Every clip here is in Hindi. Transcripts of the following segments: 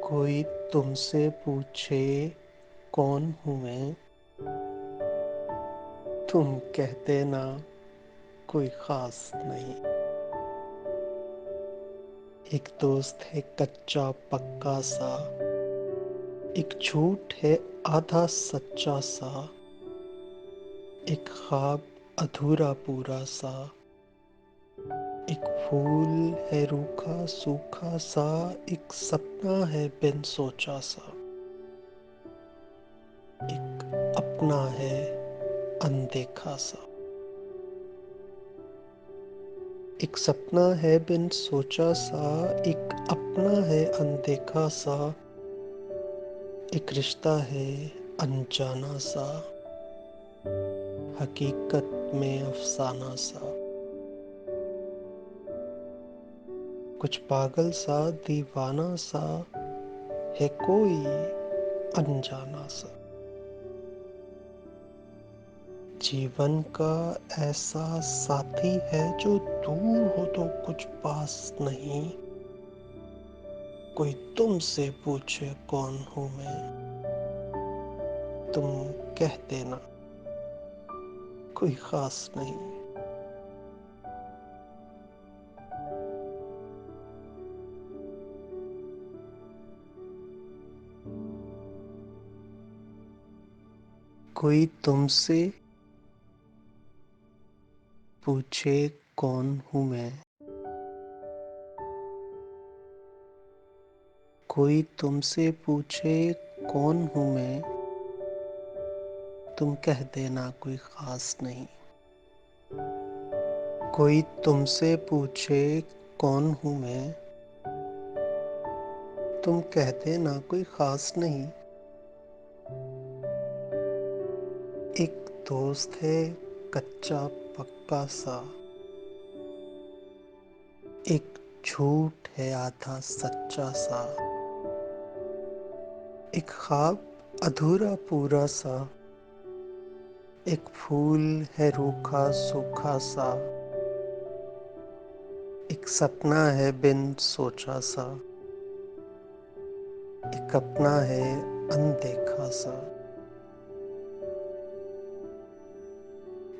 कोई तुमसे पूछे कौन हूँ मैं, तुम कह देना कोई खास नहीं। एक दोस्त है कच्चा पक्का सा, एक झूठ है आधा सच्चा सा, एक ख्वाब अधूरा पूरा सा, एक फूल है रूखा सूखा सा, एक सपना है बिन सोचा सा, एक अपना है अनदेखा सा। एक सपना है बिन सोचा सा, एक अपना है अनदेखा सा, एक रिश्ता है अनजाना सा, हकीकत में अफसाना सा। कुछ पागल सा दीवाना सा, है कोई अनजाना सा। जीवन का ऐसा साथी है जो दूर हो तो कुछ पास नहीं। कोई तुमसे पूछे कौन हूँ मैं, तुम कह देना कोई खास नहीं। कोई तुमसे पूछे कौन हूँ मैं, कोई तुमसे पूछे कौन हूँ मैं, तुम कह देना कोई खास नहीं। कोई तुमसे पूछे कौन हूँ मैं, तुम कह देना कोई खास नहीं। एक दोस्त है कच्चा पक्का सा, एक झूठ है आधा सच्चा सा, एक ख्वाब अधूरा पूरा सा, एक फूल है रूखा सूखा सा, एक सपना है बिन सोचा सा, एक अपना है अनदेखा सा,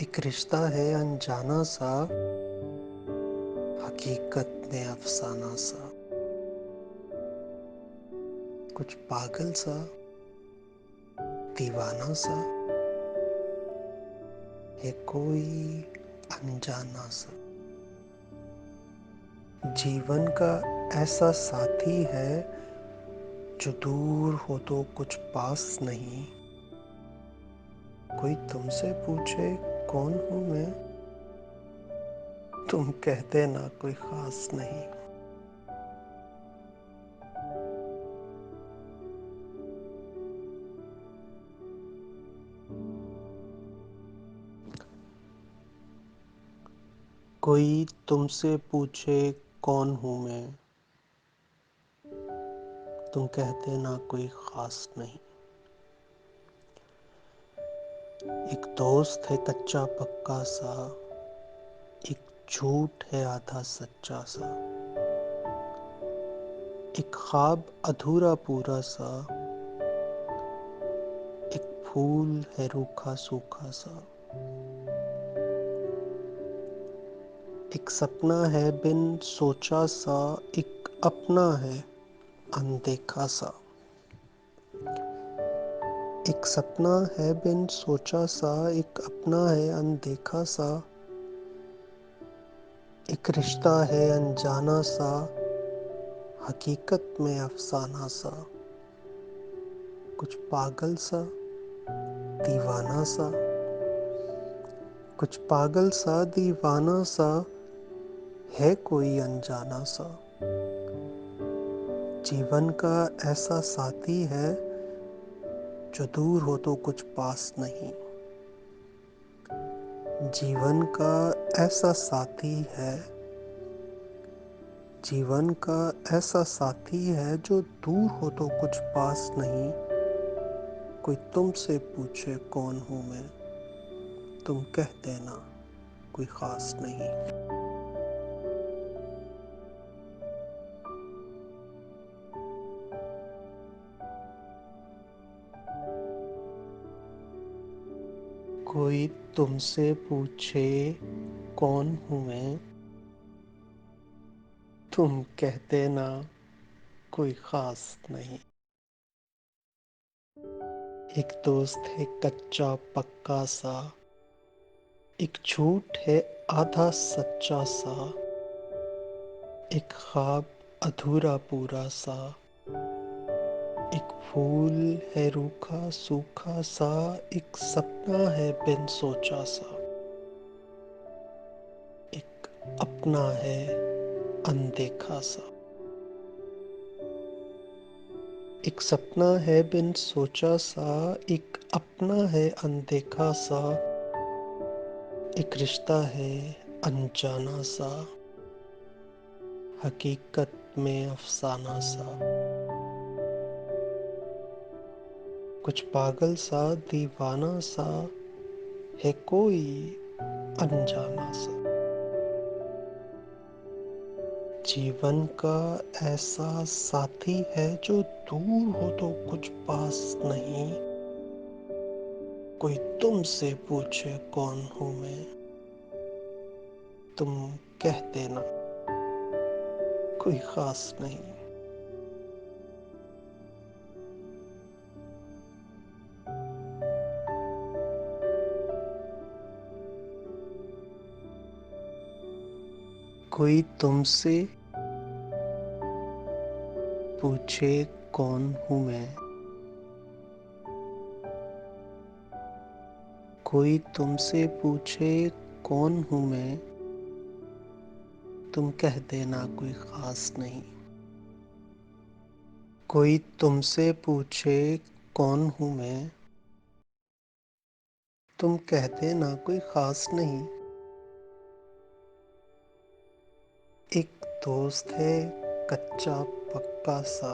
एक रिश्ता है अनजाना सा, हकीकत में अफसाना सा। कुछ पागल सा दीवाना सा, है कोई अनजाना सा। जीवन का ऐसा साथी है जो दूर हो तो कुछ पास नहीं। कोई तुमसे पूछे कौन हूँ मैं, तुम कह देना कोई खास नहीं। कोई तुमसे पूछे कौन हूँ मैं, तुम कह देना कोई खास नहीं। एक दोस्त है कच्चा पक्का सा, एक झूठ है आधा सच्चा सा, एक ख्वाब अधूरा पूरा सा, एक फूल है रूखा सूखा सा, एक सपना है बिन सोचा सा, एक अपना है अनदेखा सा। एक सपना है बिन सोचा सा, एक अपना है अनदेखा सा, एक रिश्ता है अनजाना सा, हकीकत में अफसाना सा। कुछ पागल सा दीवाना सा, कुछ पागल सा दीवाना सा, है कोई अनजाना सा। जीवन का ऐसा साथी है जो दूर हो तो कुछ पास नहीं। जीवन का ऐसा साथी है, जीवन का ऐसा साथी है जो दूर हो तो कुछ पास नहीं। कोई तुमसे पूछे कौन हूँ मैं, तुम कह देना कोई खास नहीं। कोई तुमसे पूछे कौन हूँ मैं, तुम कह देना कोई खास नहीं। एक दोस्त है कच्चा पक्का सा, एक झूठ है आधा सच्चा सा, एक ख्वाब अधूरा पूरा सा, एक फूल है रूखा सूखा सा, एक सपना है बिन सोचा सा, एक अपना है अनदेखा सा। एक सपना है बिन सोचा सा, एक अपना है अनदेखा सा, एक रिश्ता है अनजाना सा, हकीकत में अफसाना सा। कुछ पागल सा दीवाना सा, है कोई अनजाना सा। जीवन का ऐसा साथी है जो दूर हो तो कुछ पास नहीं। कोई तुमसे पूछे कौन हूँ मैं, तुम कह देना कोई खास नहीं। कोई तुमसे पूछे कौन हूँ मैं, कोई तुमसे पूछे कौन हूँ मैं, तुम कह देना कोई खास नहीं। कोई तुमसे पूछे कौन हूँ मैं, तुम कह देना कोई खास नहीं। एक दोस्त है कच्चा पक्का सा,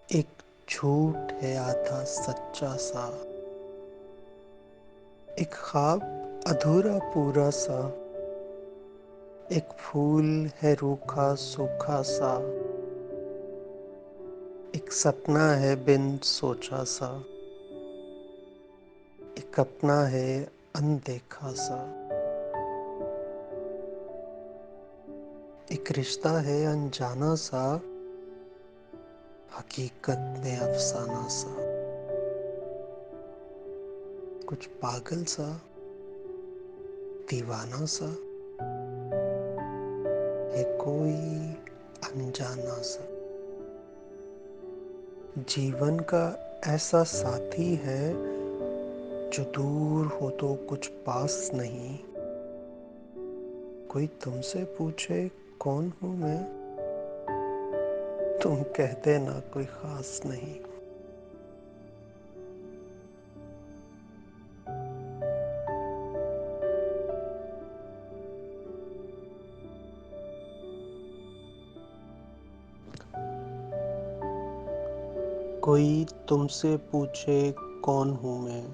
एक झूठ है आधा सच्चा सा, एक ख्वाब अधूरा पूरा सा, एक फूल है रूखा सूखा सा, एक सपना है बिन सोचा सा, एक अपना है अनदेखा सा। एक रिश्ता है अनजाना सा, हकीकत में अफसाना सा। कुछ पागल सा दीवाना सा, है कोई अनजाना सा। जीवन का ऐसा साथी है जो दूर हो तो कुछ पास नहीं। कोई तुमसे पूछे कौन हूँ मैं, तुम कह देना कोई खास नहीं। कोई तुमसे पूछे कौन हूँ मैं,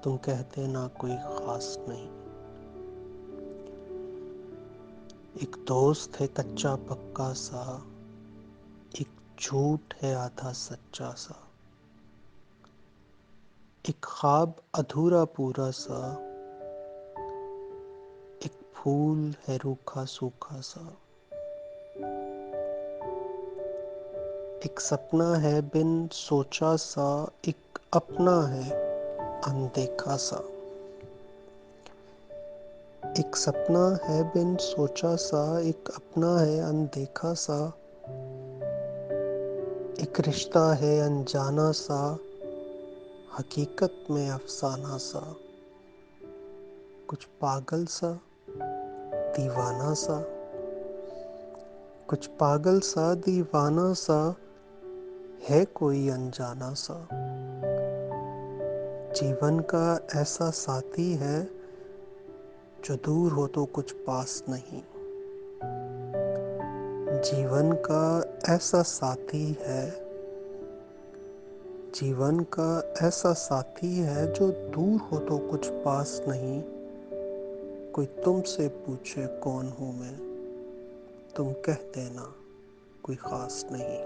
तुम कह देना कोई खास नहीं। एक दोस्त है कच्चा पक्का सा, एक झूठ है आधा सच्चा सा, एक ख्वाब अधूरा पूरा सा, एक फूल है रूखा सूखा सा, एक सपना है बिन सोचा सा, एक अपना है अनदेखा सा। एक सपना है बिन सोचा सा, एक अपना है अनदेखा सा, एक रिश्ता है अनजाना सा, हकीकत में अफसाना सा। कुछ पागल सा दीवाना सा, कुछ पागल सा दीवाना सा, है कोई अनजाना सा। जीवन का ऐसा साथी है जो दूर हो तो कुछ पास नहीं। जीवन का ऐसा साथी है जीवन का ऐसा साथी है जो दूर हो तो कुछ पास नहीं, कोई तुमसे पूछे कौन हूँ मैं, तुम कह देना कोई खास नहीं।